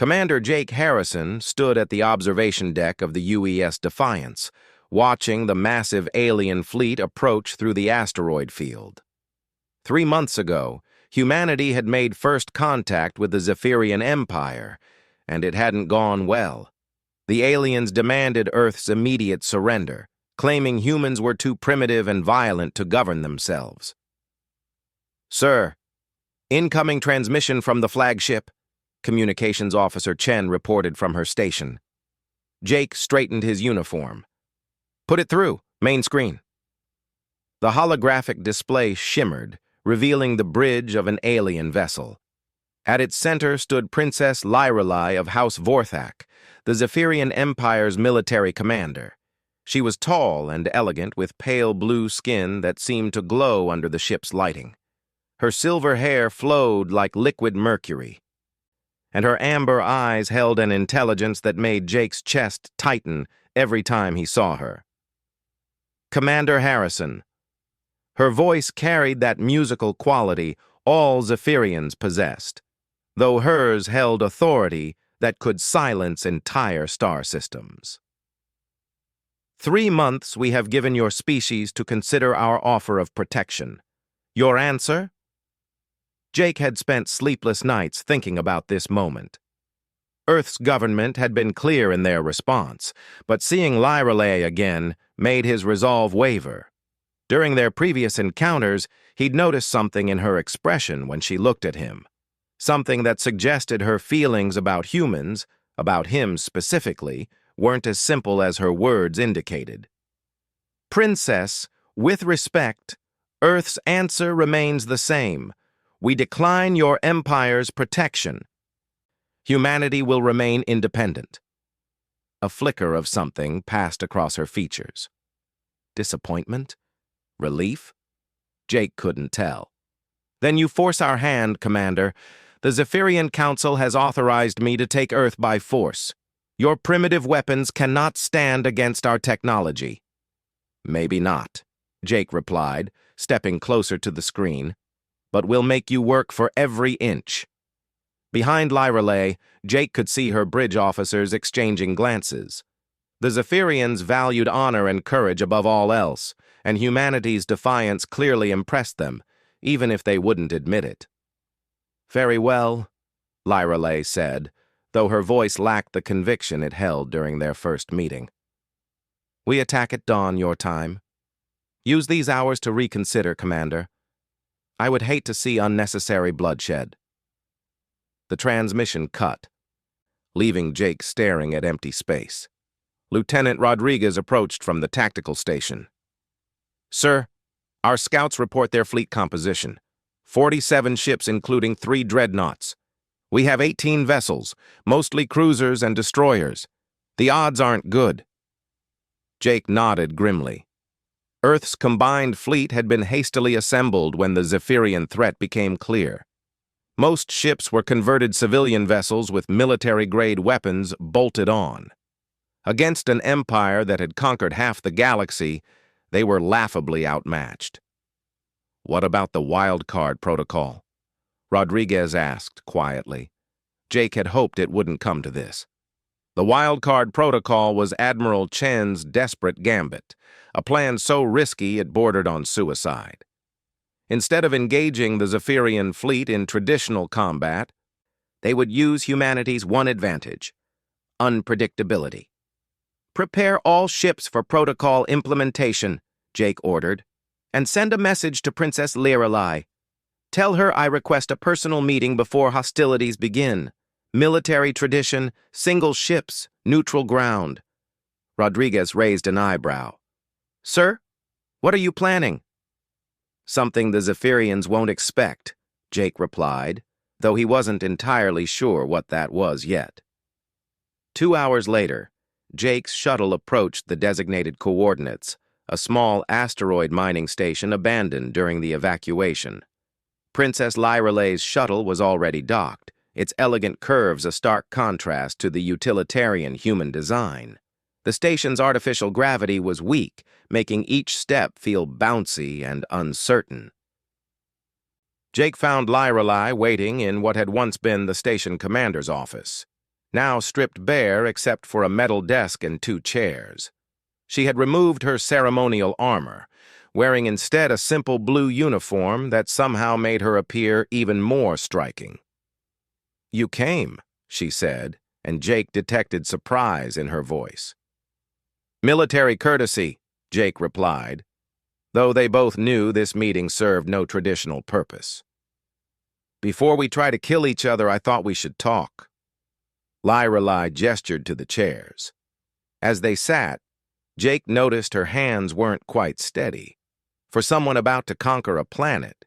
Commander Jake Harrison stood at the observation deck of the UES Defiance, watching the massive alien fleet approach through the asteroid field. 3 months ago, humanity had made first contact with the Zephyrian Empire, and it hadn't gone well. The aliens demanded Earth's immediate surrender, claiming humans were too primitive and violent to govern themselves. "Sir, incoming transmission from the flagship," Communications Officer Chen reported from her station. Jake straightened his uniform. "Put it through, main screen." The holographic display shimmered, revealing the bridge of an alien vessel. At its center stood Princess Lyrelai of House Vorthak, the Zephyrian Empire's military commander. She was tall and elegant, with pale blue skin that seemed to glow under the ship's lighting. Her silver hair flowed like liquid mercury, and her amber eyes held an intelligence that made Jake's chest tighten every time he saw her. "Commander Harrison." Her voice carried that musical quality all Zephyrians possessed, though hers held authority that could silence entire star systems. 3 months we have given your species to consider our offer of protection. Your answer? Jake had spent sleepless nights thinking about this moment. Earth's government had been clear in their response, but seeing Lyrelai again made his resolve waver. During their previous encounters, he'd noticed something in her expression when she looked at him, something that suggested her feelings about humans, about him specifically, weren't as simple as her words indicated. "Princess, with respect, Earth's answer remains the same. We decline your empire's protection. Humanity will remain independent." A flicker of something passed across her features. Disappointment? Relief? Jake couldn't tell. "Then you force our hand, Commander. The Zephyrian Council has authorized me to take Earth by force. Your primitive weapons cannot stand against our technology." "Maybe not," Jake replied, stepping closer to the screen. "But we'll make you work for every inch." Behind Lyrelai, Jake could see her bridge officers exchanging glances. The Zephyrians valued honor and courage above all else, and humanity's defiance clearly impressed them, even if they wouldn't admit it. "Very well," Lyrelai said, though her voice lacked the conviction it held during their first meeting. "We attack at dawn your time. Use these hours to reconsider, Commander. I would hate to see unnecessary bloodshed." The transmission cut, leaving Jake staring at empty space. Lieutenant Rodriguez approached from the tactical station. "Sir, our scouts report their fleet composition. 47 ships including 3 dreadnoughts. We have 18 vessels, mostly cruisers and destroyers. The odds aren't good." Jake nodded grimly. Earth's combined fleet had been hastily assembled when the Zephyrian threat became clear. Most ships were converted civilian vessels with military-grade weapons bolted on. Against an empire that had conquered half the galaxy, they were laughably outmatched. "What about the wildcard protocol?" Rodriguez asked quietly. Jake had hoped it wouldn't come to this. The wildcard protocol was Admiral Chen's desperate gambit, a plan so risky it bordered on suicide. Instead of engaging the Zephyrian fleet in traditional combat, they would use humanity's one advantage: unpredictability. "Prepare all ships for protocol implementation," Jake ordered, "and send a message to Princess Lyrelai. Tell her I request a personal meeting before hostilities begin. Military tradition, single ships, neutral ground." Rodriguez raised an eyebrow. "Sir, what are you planning?" "Something the Zephyrians won't expect," Jake replied, though he wasn't entirely sure what that was yet. 2 hours later, Jake's shuttle approached the designated coordinates, a small asteroid mining station abandoned during the evacuation. Princess Lyrelai's shuttle was already docked, its elegant curves a stark contrast to the utilitarian human design. The station's artificial gravity was weak, making each step feel bouncy and uncertain. Jake found Lyrelai waiting in what had once been the station commander's office. now stripped bare except for a metal desk and 2 chairs. She had removed her ceremonial armor, wearing instead a simple blue uniform that somehow made her appear even more striking. "You came," she said, and Jake detected surprise in her voice. "Military courtesy," Jake replied, though they both knew this meeting served no traditional purpose. "Before we try to kill each other, I thought we should talk." Lyrelai gestured to the chairs. As they sat, Jake noticed her hands weren't quite steady. For someone about to conquer a planet,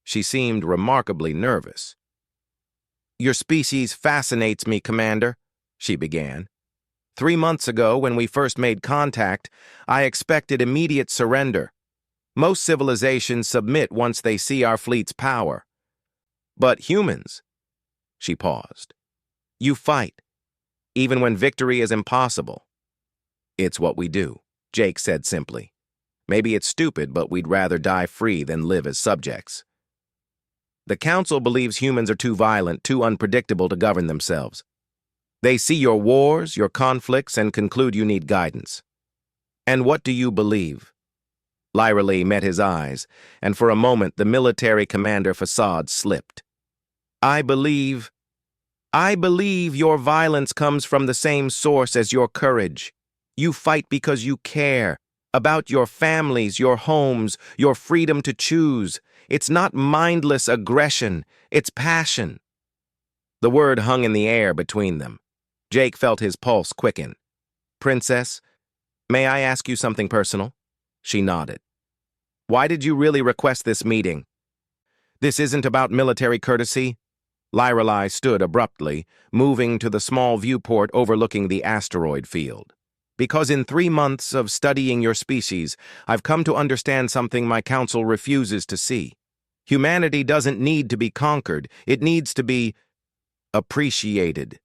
she seemed remarkably nervous. "Your species fascinates me, Commander," she began. "3 months ago, when we first made contact, I expected immediate surrender. Most civilizations submit once they see our fleet's power. But humans," she paused, "you fight, even when victory is impossible." "It's what we do," Jake said simply. "Maybe it's stupid, but we'd rather die free than live as subjects. The Council believes humans are too violent, too unpredictable to govern themselves. They see your wars, your conflicts, and conclude you need guidance. And what do you believe?" Lyrelai met his eyes, and for a moment the military commander facade slipped. I believe your violence comes from the same source as your courage. You fight because you care about your families, your homes, your freedom to choose. It's not mindless aggression, it's passion." The word hung in the air between them. Jake felt his pulse quicken. "Princess, may I ask you something personal?" She nodded. "Why did you really request this meeting?" "This isn't about military courtesy." Lyrelai stood abruptly, moving to the small viewport overlooking the asteroid field. "Because in 3 months of studying your species, I've come to understand something my council refuses to see. Humanity doesn't need to be conquered, it needs to be appreciated."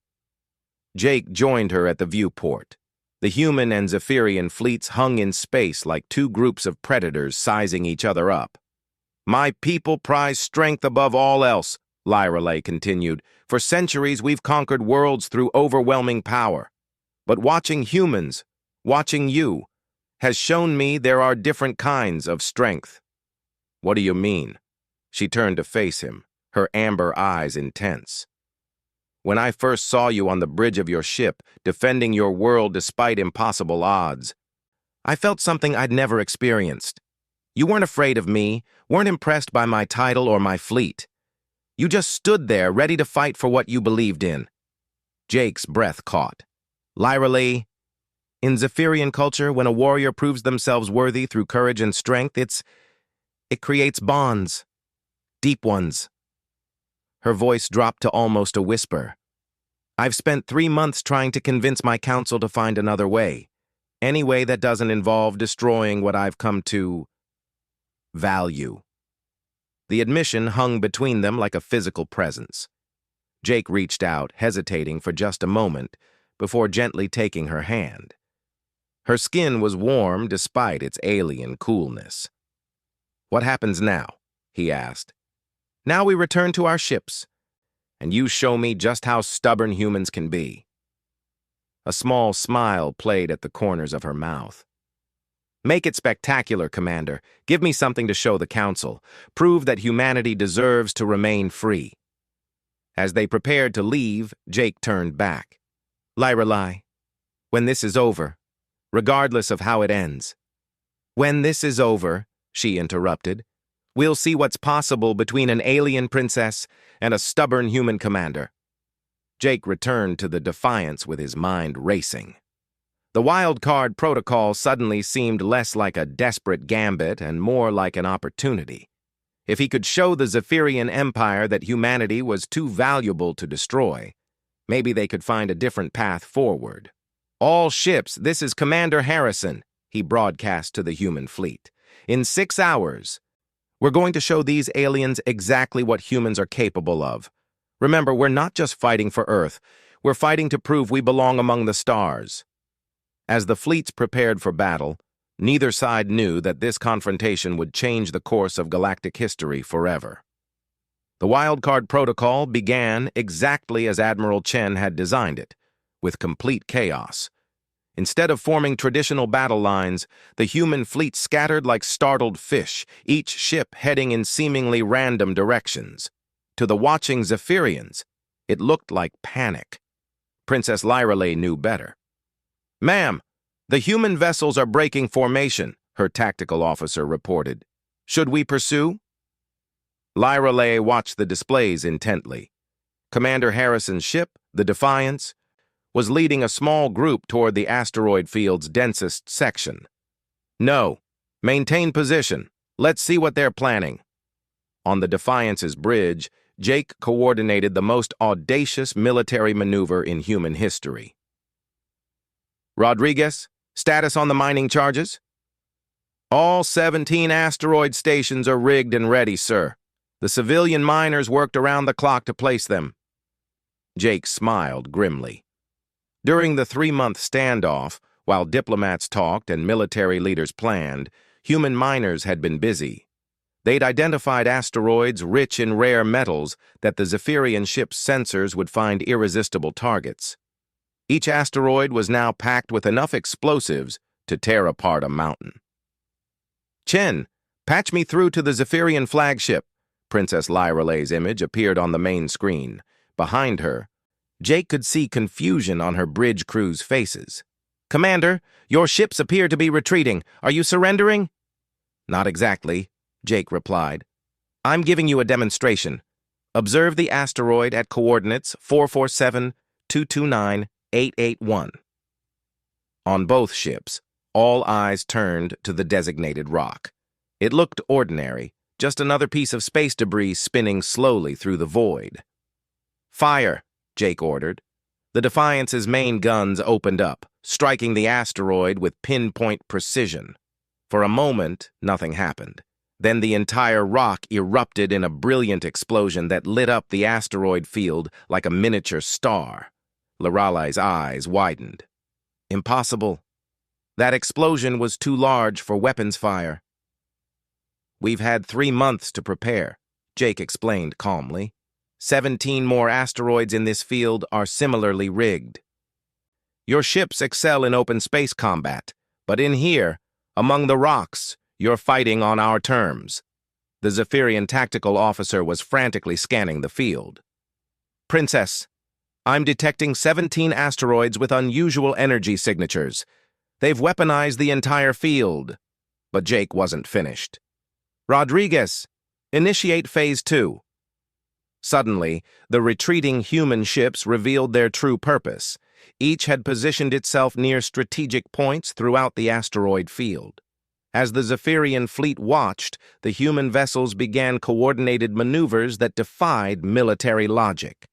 Jake joined her at the viewport. The human and Zephyrian fleets hung in space like 2 groups of predators sizing each other up. "My people prize strength above all else," Lyrelai continued. "For centuries we've conquered worlds through overwhelming power. But watching humans, watching you, has shown me there are different kinds of strength." "What do you mean?" She turned to face him, her amber eyes intense. "When I first saw you on the bridge of your ship, defending your world despite impossible odds, I felt something I'd never experienced. You weren't afraid of me, weren't impressed by my title or my fleet. You just stood there, ready to fight for what you believed in." Jake's breath caught. "Lyrelai, in Zephyrian culture, when a warrior proves themselves worthy through courage and strength, it creates bonds. Deep ones." Her voice dropped to almost a whisper. "I've spent 3 months trying to convince my council to find another way. Any way that doesn't involve destroying what I've come to value." The admission hung between them like a physical presence. Jake reached out, hesitating for just a moment, before gently taking her hand. Her skin was warm despite its alien coolness. "What happens now?" he asked. "Now we return to our ships, and you show me just how stubborn humans can be." A small smile played at the corners of her mouth. "Make it spectacular, Commander. Give me something to show the Council. Prove that humanity deserves to remain free." As they prepared to leave, Jake turned back. "Lyrelai, when this is over, regardless of how it ends." "When this is over," she interrupted, "we'll see what's possible between an alien princess and a stubborn human commander." Jake returned to the Defiance with his mind racing. The wild card protocol suddenly seemed less like a desperate gambit and more like an opportunity. If he could show the Zephyrian Empire that humanity was too valuable to destroy, maybe they could find a different path forward. "All ships, this is Commander Harrison," he broadcast to the human fleet. "In 6 hours, we're going to show these aliens exactly what humans are capable of. Remember, we're not just fighting for Earth, we're fighting to prove we belong among the stars." As the fleets prepared for battle, neither side knew that this confrontation would change the course of galactic history forever. The wildcard protocol began exactly as Admiral Chen had designed it, with complete chaos. Instead of forming traditional battle lines, the human fleet scattered like startled fish, each ship heading in seemingly random directions. To the watching Zephyrians, it looked like panic. Princess Lyrelay knew better. "Ma'am, the human vessels are breaking formation," her tactical officer reported. "Should we pursue?" Lyrelay watched the displays intently. Commander Harrison's ship, the Defiance, was leading a small group toward the asteroid field's densest section. "No. Maintain position. Let's see what they're planning." On the Defiance's bridge, Jake coordinated the most audacious military maneuver in human history. "Rodriguez, status on the mining charges?" "All 17 asteroid stations are rigged and ready, sir. The civilian miners worked around the clock to place them." Jake smiled grimly. During the 3-month standoff, while diplomats talked and military leaders planned, human miners had been busy. They'd identified asteroids rich in rare metals that the Zephyrian ship's sensors would find irresistible targets. Each asteroid was now packed with enough explosives to tear apart a mountain. "Chen, patch me through to the Zephyrian flagship." Princess Lyrelay's image appeared on the main screen. Behind her, Jake could see confusion on her bridge crew's faces. "Commander, your ships appear to be retreating. Are you surrendering?" "Not exactly," Jake replied. "I'm giving you a demonstration. Observe the asteroid at coordinates 447-229-881. On both ships, all eyes turned to the designated rock. It looked ordinary, just another piece of space debris spinning slowly through the void. "Fire," Jake ordered. The Defiance's main guns opened up, striking the asteroid with pinpoint precision. For a moment, nothing happened. Then the entire rock erupted in a brilliant explosion that lit up the asteroid field like a miniature star. Lyrelay's eyes widened. Impossible. That explosion was too large for weapons fire. "We've had 3 months to prepare," Jake explained calmly. 17 more asteroids in this field are similarly rigged. Your ships excel in open space combat, but in here, among the rocks, you're fighting on our terms." The Zephyrian tactical officer was frantically scanning the field. "Princess, I'm detecting 17 asteroids with unusual energy signatures. They've weaponized the entire field." But Jake wasn't finished. "Rodriguez, initiate Phase 2. Suddenly, the retreating human ships revealed their true purpose. Each had positioned itself near strategic points throughout the asteroid field. As the Zephyrian fleet watched, the human vessels began coordinated maneuvers that defied military logic.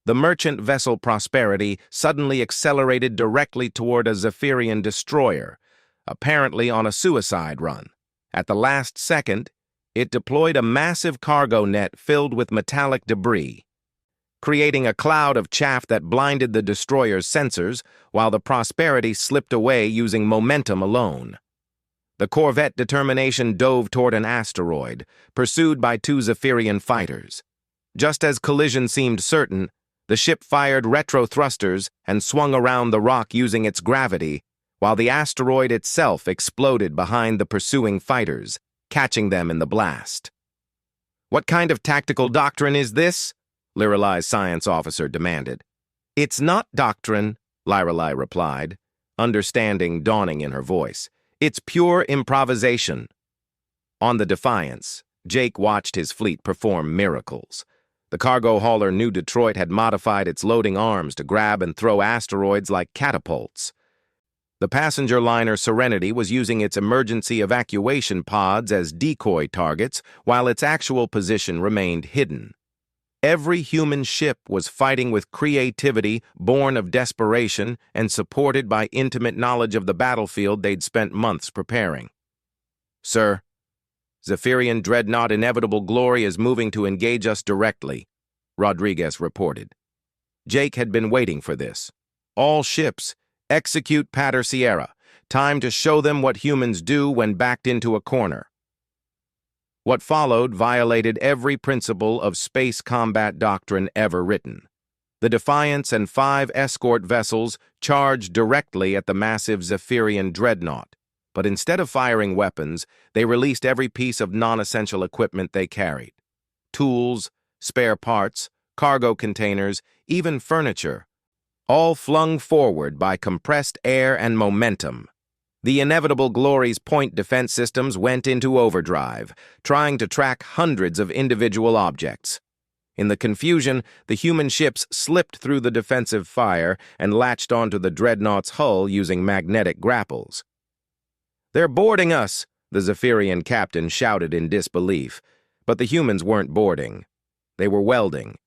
The merchant vessel Prosperity suddenly accelerated directly toward a Zephyrian destroyer, apparently on a suicide run. At the last second, it deployed a massive cargo net filled with metallic debris, creating a cloud of chaff that blinded the destroyer's sensors, while the Prosperity slipped away using momentum alone. The corvette Determination dove toward an asteroid, pursued by 2 Zephyrian fighters. Just as collision seemed certain, the ship fired retro thrusters and swung around the rock using its gravity, while the asteroid itself exploded behind the pursuing fighters, catching them in the blast. "What kind of tactical doctrine is this?" Lyrelay's science officer demanded. "It's not doctrine," Lyrelay replied, understanding dawning in her voice. "It's pure improvisation." On the Defiance, Jake watched his fleet perform miracles. The cargo hauler New Detroit had modified its loading arms to grab and throw asteroids like catapults. The passenger liner Serenity was using its emergency evacuation pods as decoy targets, while its actual position remained hidden. Every human ship was fighting with creativity born of desperation and supported by intimate knowledge of the battlefield they'd spent months preparing. "Sir, Zephyrian Dreadnought Inevitable Glory is moving to engage us directly," Rodriguez reported. Jake had been waiting for this. "All ships, execute Pater Sierra. Time to show them what humans do when backed into a corner." What followed violated every principle of space combat doctrine ever written. The Defiance and 5 escort vessels charged directly at the massive Zephyrian dreadnought, but instead of firing weapons, they released every piece of non-essential equipment they carried. Tools, spare parts, cargo containers, even furniture, all flung forward by compressed air and momentum. The inevitable Glory's point defense systems went into overdrive, trying to track hundreds of individual objects. In the confusion, the human ships slipped through the defensive fire and latched onto the dreadnought's hull using magnetic grapples. "They're boarding us," the Zephyrian captain shouted in disbelief, but the humans weren't boarding. They were welding.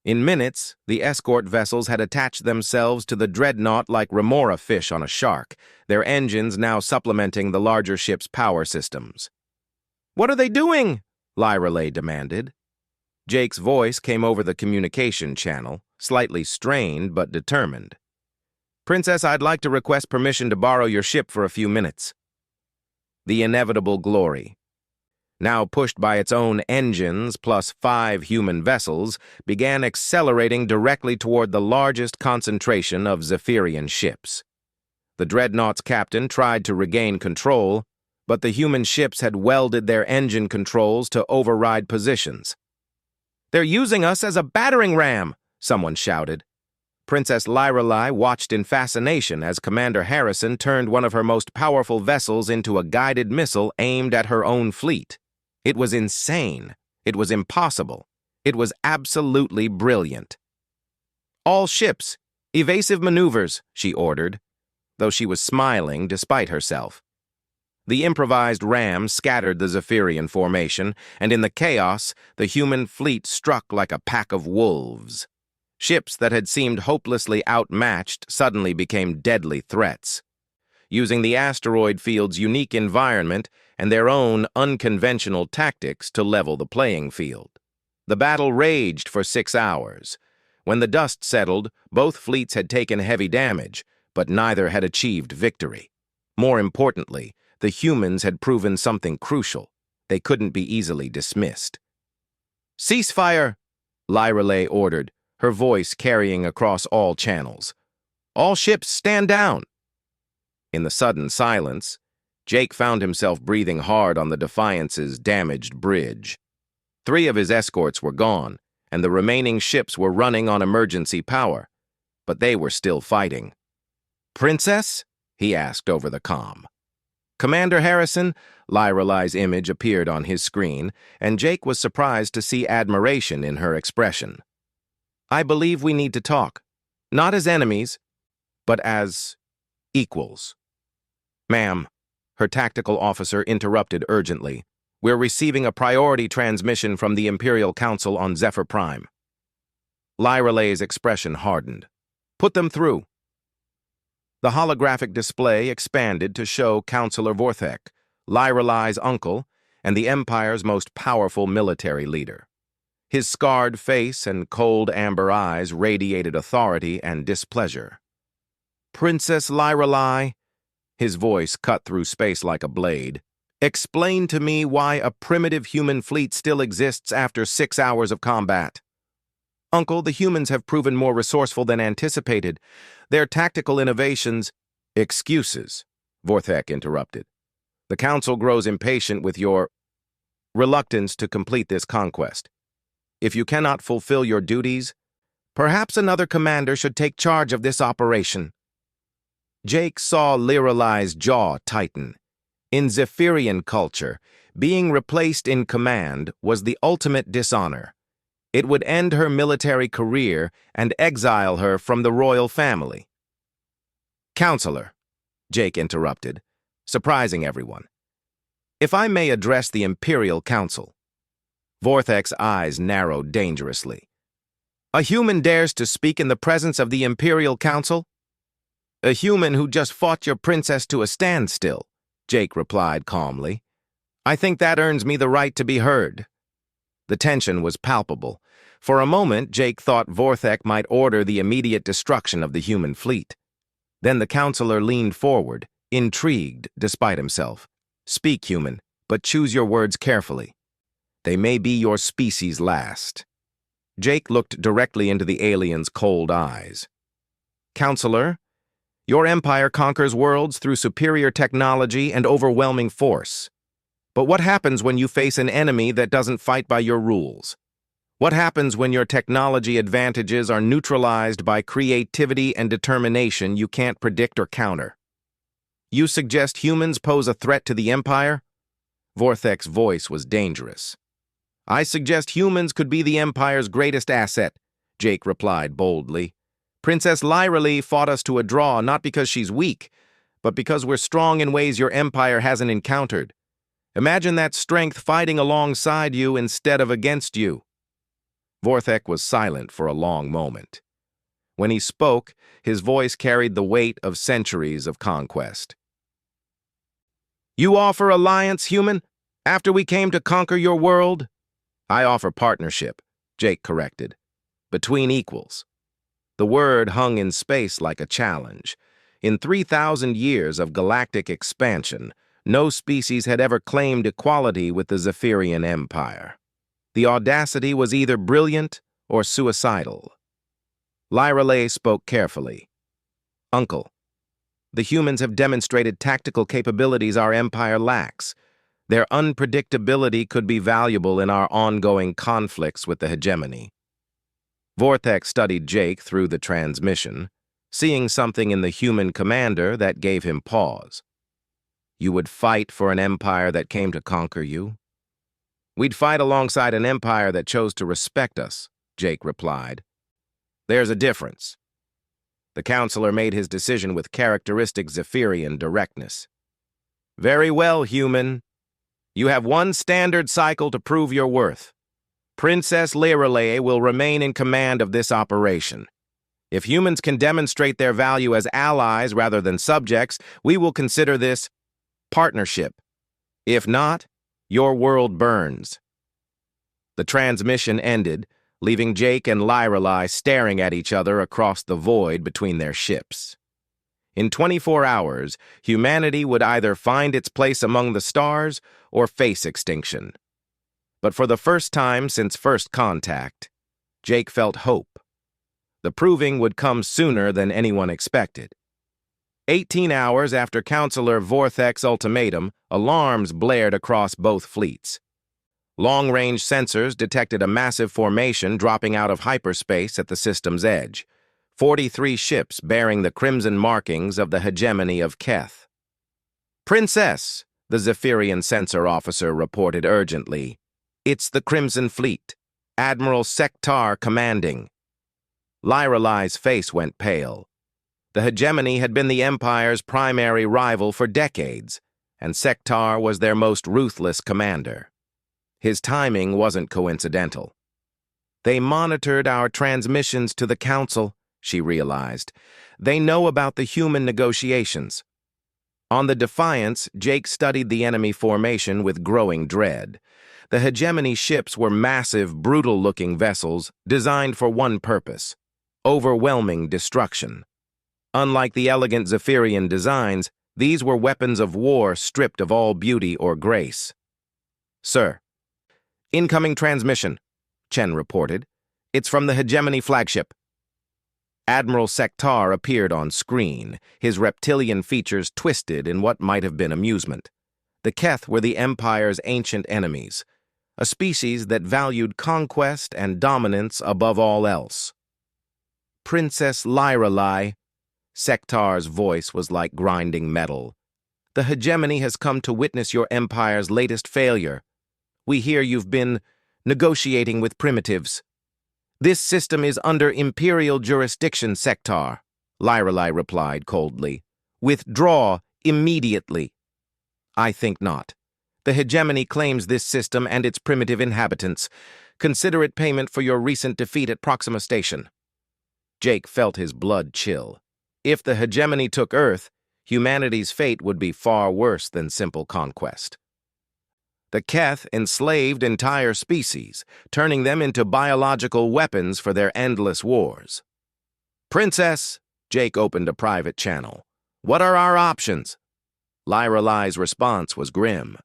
In minutes, the escort vessels had attached themselves to the dreadnought like remora fish on a shark, their engines now supplementing the larger ship's power systems. "What are they doing?" Lyrelay demanded. Jake's voice came over the communication channel, slightly strained but determined. "Princess, I'd like to request permission to borrow your ship for a few minutes." The inevitable Glory, now pushed by its own engines plus 5 human vessels, began accelerating directly toward the largest concentration of Zephyrian ships. The dreadnought's captain tried to regain control, but the human ships had welded their engine controls to override positions. "They're using us as a battering ram," someone shouted. Princess Lyrelay watched in fascination as Commander Harrison turned one of her most powerful vessels into a guided missile aimed at her own fleet. It was insane. It was impossible. It was absolutely brilliant. "All ships, evasive maneuvers," she ordered, though she was smiling despite herself. The improvised ram scattered the Zephyrian formation, and in the chaos, the human fleet struck like a pack of wolves. Ships that had seemed hopelessly outmatched suddenly became deadly threats. Using the asteroid field's unique environment and their own unconventional tactics to level the playing field. The battle raged for 6 hours. When the dust settled, both fleets had taken heavy damage, but neither had achieved victory. More importantly, the humans had proven something crucial. They couldn't be easily dismissed. "Ceasefire!" Lyrelay ordered, her voice carrying across all channels. "All ships stand down!" In the sudden silence, Jake found himself breathing hard on the Defiance's damaged bridge. 3 of his escorts were gone, and the remaining ships were running on emergency power, but they were still fighting. "Princess?" he asked over the comm. "Commander Harrison," Lyrelay's image appeared on his screen, and Jake was surprised to see admiration in her expression. "I believe we need to talk, not as enemies, but as equals." "Ma'am," her tactical officer interrupted urgently, "we're receiving a priority transmission from the Imperial Council on Zephyr Prime." Lyrelay's expression hardened. "Put them through." The holographic display expanded to show Councillor Vorthek, Lyrelay's uncle, and the Empire's most powerful military leader. His scarred face and cold amber eyes radiated authority and displeasure. "Princess Lyrelay," his voice cut through space like a blade, "explain to me why a primitive human fleet still exists after 6 hours of combat." "Uncle, the humans have proven more resourceful than anticipated. Their tactical innovations—" "Excuses," Vorthek interrupted. "The Council grows impatient with your reluctance to complete this conquest. If you cannot fulfill your duties, perhaps another commander should take charge of this operation." Jake saw Lyrelay's jaw tighten. In Zephyrian culture, being replaced in command was the ultimate dishonor. It would end her military career and exile her from the royal family. "Counselor," Jake interrupted, surprising everyone. "If I may address the Imperial Council." Vorthek's eyes narrowed dangerously. "A human dares to speak in the presence of the Imperial Council?" "A human who just fought your princess to a standstill," Jake replied calmly. "I think that earns me the right to be heard." The tension was palpable. For a moment, Jake thought Vorthek might order the immediate destruction of the human fleet. Then the counselor leaned forward, intrigued despite himself. "Speak, human, but choose your words carefully. They may be your species' last." Jake looked directly into the alien's cold eyes. Counselor, your empire conquers worlds through superior technology and overwhelming force. But what happens when you face an enemy that doesn't fight by your rules? What happens when your technology advantages are neutralized by creativity and determination you can't predict or counter? You suggest humans pose a threat to the Empire? Vorthek's voice was dangerous. I suggest humans could be the Empire's greatest asset, Jake replied boldly. Princess Lyralee fought us to a draw not because she's weak, but because we're strong in ways your Empire hasn't encountered. Imagine that strength fighting alongside you instead of against you. Vorthek was silent for a long moment. When he spoke, his voice carried the weight of centuries of conquest. You offer alliance, human, after we came to conquer your world? I offer partnership, Jake corrected. Between equals. The word hung in space like a challenge. In 3,000 years of galactic expansion, no species had ever claimed equality with the Zephyrian Empire. The audacity was either brilliant or suicidal. Lyralee spoke carefully. Uncle, the humans have demonstrated tactical capabilities our empire lacks. Their unpredictability could be valuable in our ongoing conflicts with the hegemony. Vorthek studied Jake through the transmission, seeing something in the human commander that gave him pause. You would fight for an empire that came to conquer you? We'd fight alongside an empire that chose to respect us, Jake replied. There's a difference. The counselor made his decision with characteristic Zephyrian directness. Very well, human. You have one standard cycle to prove your worth. Princess Lyralee will remain in command of this operation. If humans can demonstrate their value as allies rather than subjects, we will consider this partnership. If not, your world burns. The transmission ended, leaving Jake and Lyralee staring at each other across the void between their ships. In 24 hours, humanity would either find its place among the stars or face extinction. But for the first time since first contact, Jake felt hope. The proving would come sooner than anyone expected. 18 hours after Counselor Vorthek's ultimatum, alarms blared across both fleets. Long-range sensors detected a massive formation dropping out of hyperspace at the system's edge. 43 ships bearing the crimson markings of the hegemony of Keth. Princess, the Zephyrian sensor officer reported urgently. It's the Crimson Fleet. Admiral Sektar commanding. Lyralee's face went pale. The hegemony had been the Empire's primary rival for decades, and Sektar was their most ruthless commander. His timing wasn't coincidental. They monitored our transmissions to the Council, she realized. They know about the human negotiations. On the Defiance, Jake studied the enemy formation with growing dread. The hegemony ships were massive, brutal-looking vessels designed for one purpose: overwhelming destruction. Unlike the elegant Zephyrian designs, these were weapons of war stripped of all beauty or grace. Sir. Incoming transmission, Chen reported. It's from the hegemony flagship. Admiral Sektar appeared on screen, his reptilian features twisted in what might have been amusement. The Keth were the Empire's ancient enemies, a species that valued conquest and dominance above all else. Princess Lyralee, Sektar's voice was like grinding metal. The hegemony has come to witness your empire's latest failure. We hear you've been negotiating with primitives. This system is under imperial jurisdiction, Sektar, Lyralee replied coldly. Withdraw immediately. I think not. The hegemony claims this system and its primitive inhabitants. Consider it payment for your recent defeat at Proxima Station. Jake felt his blood chill. If the hegemony took Earth, humanity's fate would be far worse than simple conquest. The Keth enslaved entire species, turning them into biological weapons for their endless wars. Princess, Jake opened a private channel. What are our options? Lyralee's response was grim.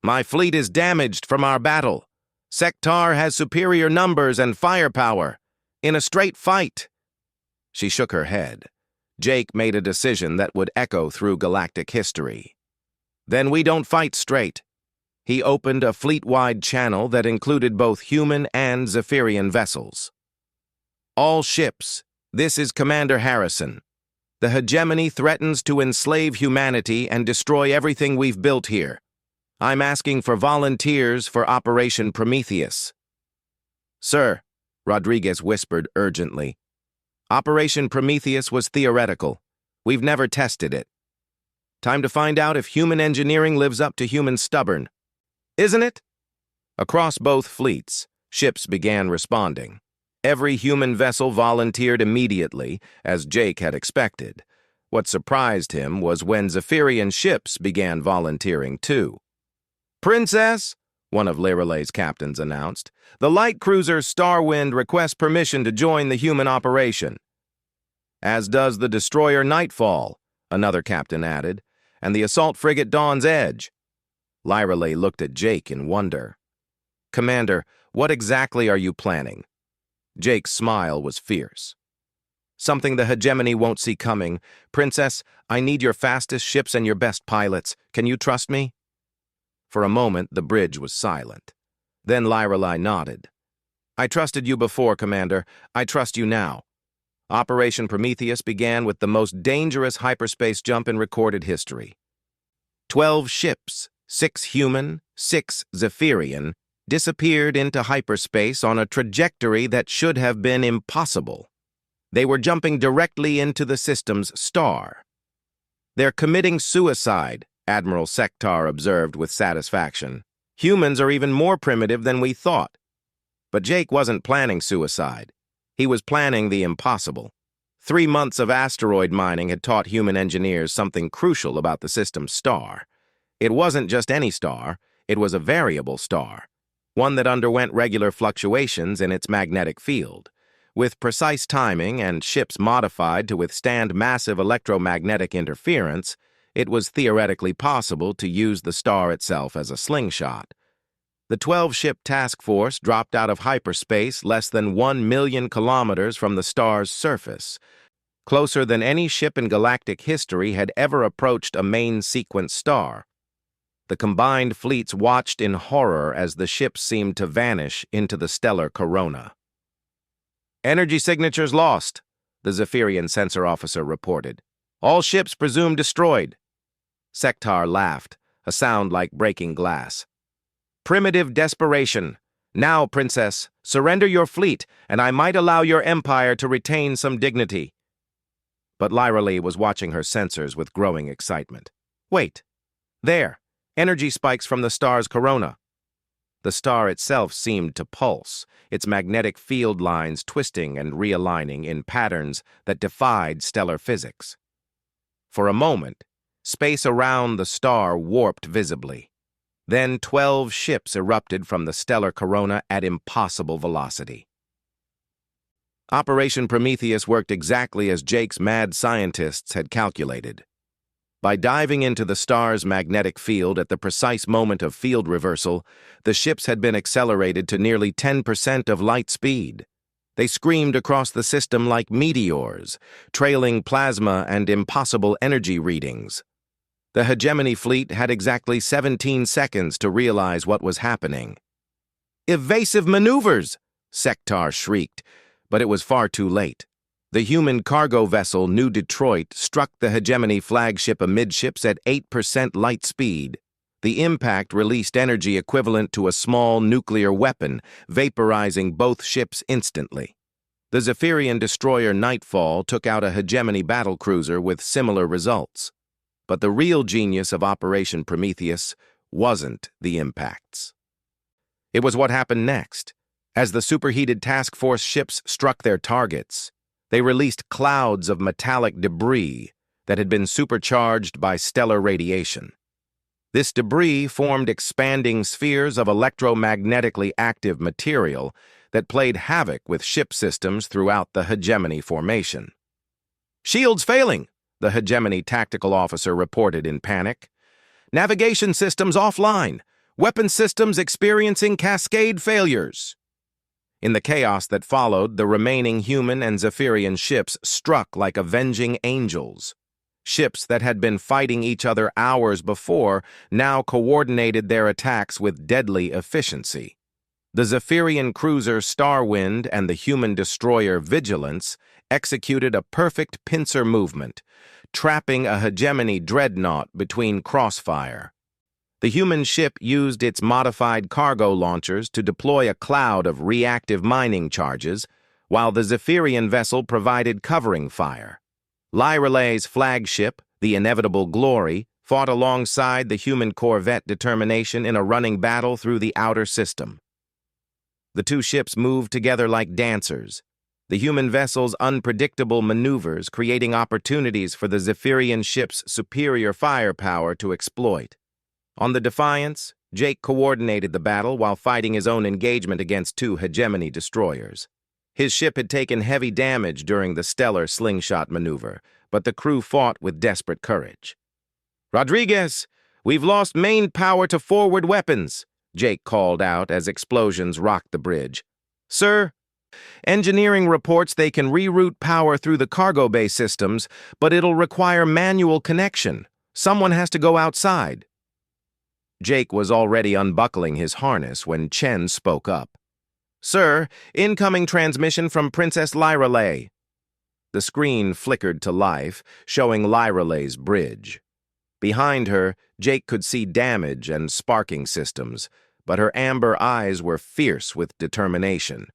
My fleet is damaged from our battle. Sector has superior numbers and firepower. In a straight fight. She shook her head. Jake made a decision that would echo through galactic history. Then we don't fight straight. He opened a fleet-wide channel that included both human and Zephyrian vessels. All ships, this is Commander Harrison. The hegemony threatens to enslave humanity and destroy everything we've built here. I'm asking for volunteers for Operation Prometheus. Sir, Rodriguez whispered urgently. Operation Prometheus was theoretical. We've never tested it. Time to find out if human engineering lives up to human stubborn. Isn't it? Across both fleets, ships began responding. Every human vessel volunteered immediately, as Jake had expected. What surprised him was when Zephyrian ships began volunteering too. Princess, one of Liralay's captains announced, the light cruiser Starwind requests permission to join the human operation. As does the destroyer Nightfall, another captain added, and the assault frigate Dawn's Edge. Liralay looked at Jake in wonder. Commander, what exactly are you planning? Jake's smile was fierce. Something the hegemony won't see coming. Princess, I need your fastest ships and your best pilots. Can you trust me? For a moment, the bridge was silent. Then Liralay nodded. I trusted you before, Commander. I trust you now. Operation Prometheus began with the most dangerous hyperspace jump in recorded history. 12 ships, 6 human, 6 Zephyrian, disappeared into hyperspace on a trajectory that should have been impossible. They were jumping directly into the system's star. They're committing suicide, Admiral Sector observed with satisfaction. Humans are even more primitive than we thought. But Jake wasn't planning suicide. He was planning the impossible. 3 months of asteroid mining had taught human engineers something crucial about the system's star. It wasn't just any star, it was a variable star, one that underwent regular fluctuations in its magnetic field. With precise timing and ships modified to withstand massive electromagnetic interference, it was theoretically possible to use the star itself as a slingshot. The 12-ship task force dropped out of hyperspace less than 1 million kilometers from the star's surface, closer than any ship in galactic history had ever approached a main sequence star. The combined fleets watched in horror as the ships seemed to vanish into the stellar corona. Energy signatures lost, the Zephyrian sensor officer reported. All ships presumed destroyed. Sector laughed, a sound like breaking glass. Primitive desperation. Now, Princess, surrender your fleet, and I might allow your empire to retain some dignity. But Liralay was watching her sensors with growing excitement. Wait. There. Energy spikes from the star's corona. The star itself seemed to pulse, its magnetic field lines twisting and realigning in patterns that defied stellar physics. For a moment, space around the star warped visibly. Then 12 ships erupted from the stellar corona at impossible velocity. Operation Prometheus worked exactly as Jake's mad scientists had calculated. By diving into the star's magnetic field at the precise moment of field reversal, the ships had been accelerated to nearly 10% of light speed. They screamed across the system like meteors, trailing plasma and impossible energy readings. The hegemony fleet had exactly 17 seconds to realize what was happening. Evasive maneuvers! Sector shrieked, but it was far too late. The human cargo vessel New Detroit struck the hegemony flagship amidships at 8% light speed. The impact released energy equivalent to a small nuclear weapon, vaporizing both ships instantly. The Zephyrian destroyer Nightfall took out a hegemony battlecruiser with similar results. But the real genius of Operation Prometheus wasn't the impacts. It was what happened next. As the superheated task force ships struck their targets, they released clouds of metallic debris that had been supercharged by stellar radiation. This debris formed expanding spheres of electromagnetically active material that played havoc with ship systems throughout the hegemony formation. "Shields failing," the hegemony tactical officer reported in panic. "Navigation systems offline. Weapon systems experiencing cascade failures. In the chaos that followed, the remaining human and Zephyrian ships struck like avenging angels. Ships that had been fighting each other hours before now coordinated their attacks with deadly efficiency. The Zephyrian cruiser Starwind and the human destroyer Vigilance executed a perfect pincer movement, trapping a hegemony dreadnought between crossfire. The human ship used its modified cargo launchers to deploy a cloud of reactive mining charges, while the Zephyrian vessel provided covering fire. Lyralay's flagship, the Inevitable Glory, fought alongside the human corvette Determination in a running battle through the outer system. The two ships moved together like dancers, the human vessel's unpredictable maneuvers creating opportunities for the Zephyrian ship's superior firepower to exploit. On the Defiance, Jake coordinated the battle while fighting his own engagement against two hegemony destroyers. His ship had taken heavy damage during the stellar slingshot maneuver, but the crew fought with desperate courage. "Rodriguez, we've lost main power to forward weapons," Jake called out as explosions rocked the bridge. "Sir, engineering reports they can reroute power through the cargo bay systems, but it'll require manual connection. Someone has to go outside." Jake was already unbuckling his harness when Chen spoke up. "Sir, incoming transmission from Princess Lyralay." The screen flickered to life, showing Lyralay's bridge. Behind her, Jake could see damage and sparking systems, but her amber eyes were fierce with determination.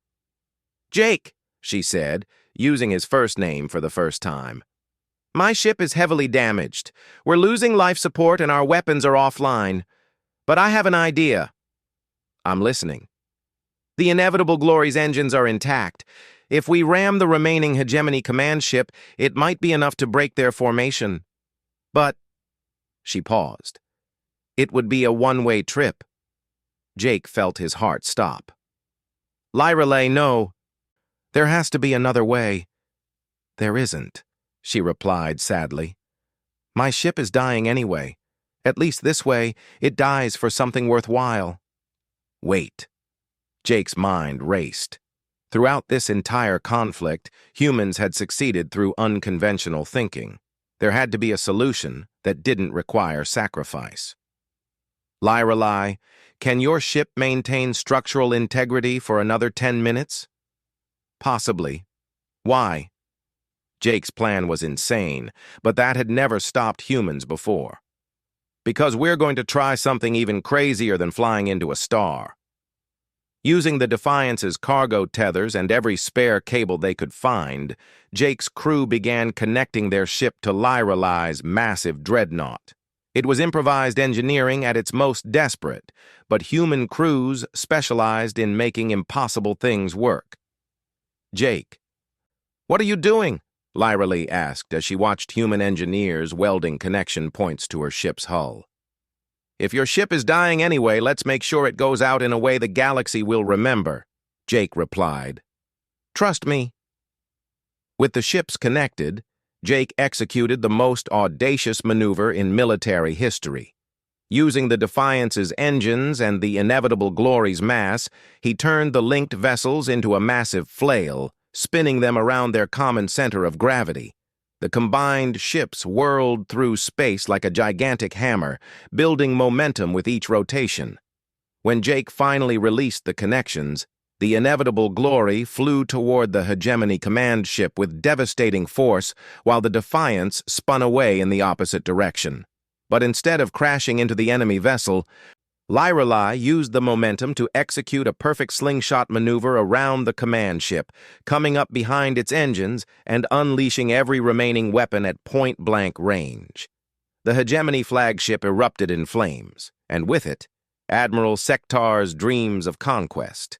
"Jake," she said, using his first name for the first time. "My ship is heavily damaged. We're losing life support and our weapons are offline. But I have an idea." "I'm listening." "The Inevitable Glory's engines are intact. If we ram the remaining Hegemony command ship, it might be enough to break their formation. But—" she paused. "It would be a one-way trip." Jake felt his heart stop. "Lyralay, no. There has to be another way." "There isn't," she replied sadly. "My ship is dying anyway. At least this way, it dies for something worthwhile." "Wait." Jake's mind raced. Throughout this entire conflict, humans had succeeded through unconventional thinking. There had to be a solution that didn't require sacrifice. "Lyralay, can your ship maintain structural integrity for another 10 minutes? "Possibly." "Why?" Jake's plan was insane, but that had never stopped humans before. "Because we're going to try something even crazier than flying into a star." Using the Defiance's cargo tethers and every spare cable they could find, Jake's crew began connecting their ship to Lyralay's massive dreadnought. It was improvised engineering at its most desperate, but human crews specialized in making impossible things work. "Jake." "What are you doing?" Lyralay asked as she watched human engineers welding connection points to her ship's hull. "If your ship is dying anyway, let's make sure it goes out in a way the galaxy will remember," Jake replied. "Trust me." With the ships connected, Jake executed the most audacious maneuver in military history. Using the Defiance's engines and the Inevitable Glory's mass, he turned the linked vessels into a massive flail, spinning them around their common center of gravity. The combined ships whirled through space like a gigantic hammer, building momentum with each rotation. When Jake finally released the connections, the Inevitable Glory flew toward the Hegemony command ship with devastating force, while the Defiance spun away in the opposite direction. But instead of crashing into the enemy vessel, Lyralay used the momentum to execute a perfect slingshot maneuver around the command ship, coming up behind its engines and unleashing every remaining weapon at point-blank range. The Hegemony flagship erupted in flames, and with it, Admiral Sektar's dreams of conquest.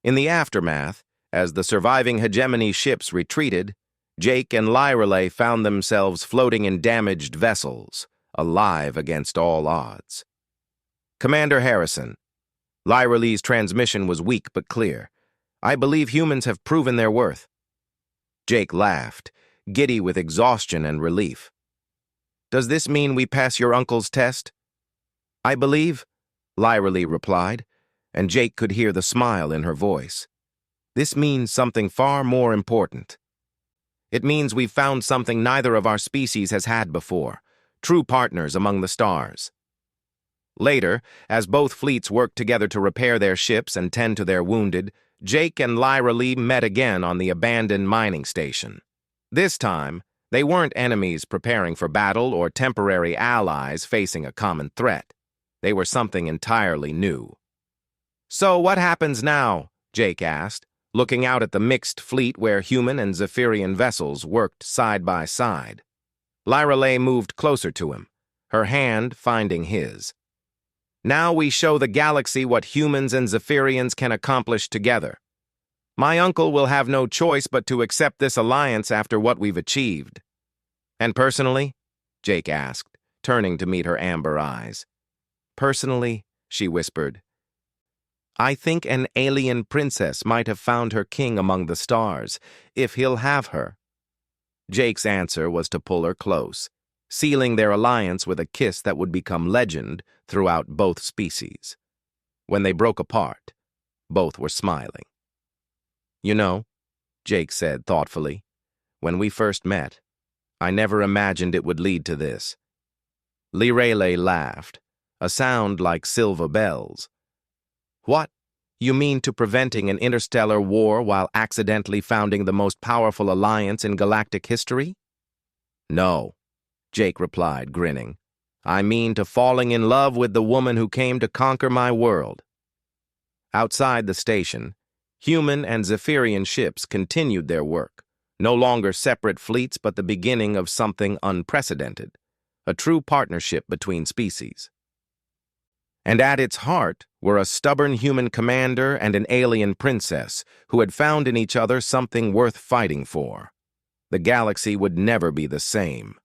In the aftermath, as the surviving Hegemony ships retreated, Jake and Lyralay found themselves floating in damaged vessels, alive against all odds. "Commander Harrison." Lyralay's transmission was weak but clear. "I believe humans have proven their worth." Jake laughed, giddy with exhaustion and relief. "Does this mean we pass your uncle's test?" "I believe," Lyra Lee replied, and Jake could hear the smile in her voice. This means something far more important. It means we've found something neither of our species has had before, true partners among the stars. Later, as both fleets worked together to repair their ships and tend to their wounded, Jake and Lyra Lee met again on the abandoned mining station. This time, they weren't enemies preparing for battle or temporary allies facing a common threat. They were something entirely new. "So what happens now?" Jake asked, looking out at the mixed fleet where human and Zephyrian vessels worked side by side. Lyra Lee moved closer to him, her hand finding his. "Now we show the galaxy what humans and Zephyrians can accomplish together. My uncle will have no choice but to accept this alliance after what we've achieved." "And personally?" Jake asked, turning to meet her amber eyes. "Personally," she whispered, "I think an alien princess might have found her king among the stars, if he'll have her." Jake's answer was to pull her close, sealing their alliance with a kiss that would become legend throughout both species. When they broke apart, both were smiling. "You know," Jake said thoughtfully, "when we first met, I never imagined it would lead to this." Lirele laughed, a sound like silver bells. "What? You mean to preventing an interstellar war while accidentally founding the most powerful alliance in galactic history?" "No," Jake replied, grinning. "I mean to falling in love with the woman who came to conquer my world." Outside the station, human and Zephyrian ships continued their work, no longer separate fleets but the beginning of something unprecedented, a true partnership between species. And at its heart were a stubborn human commander and an alien princess who had found in each other something worth fighting for. The galaxy would never be the same.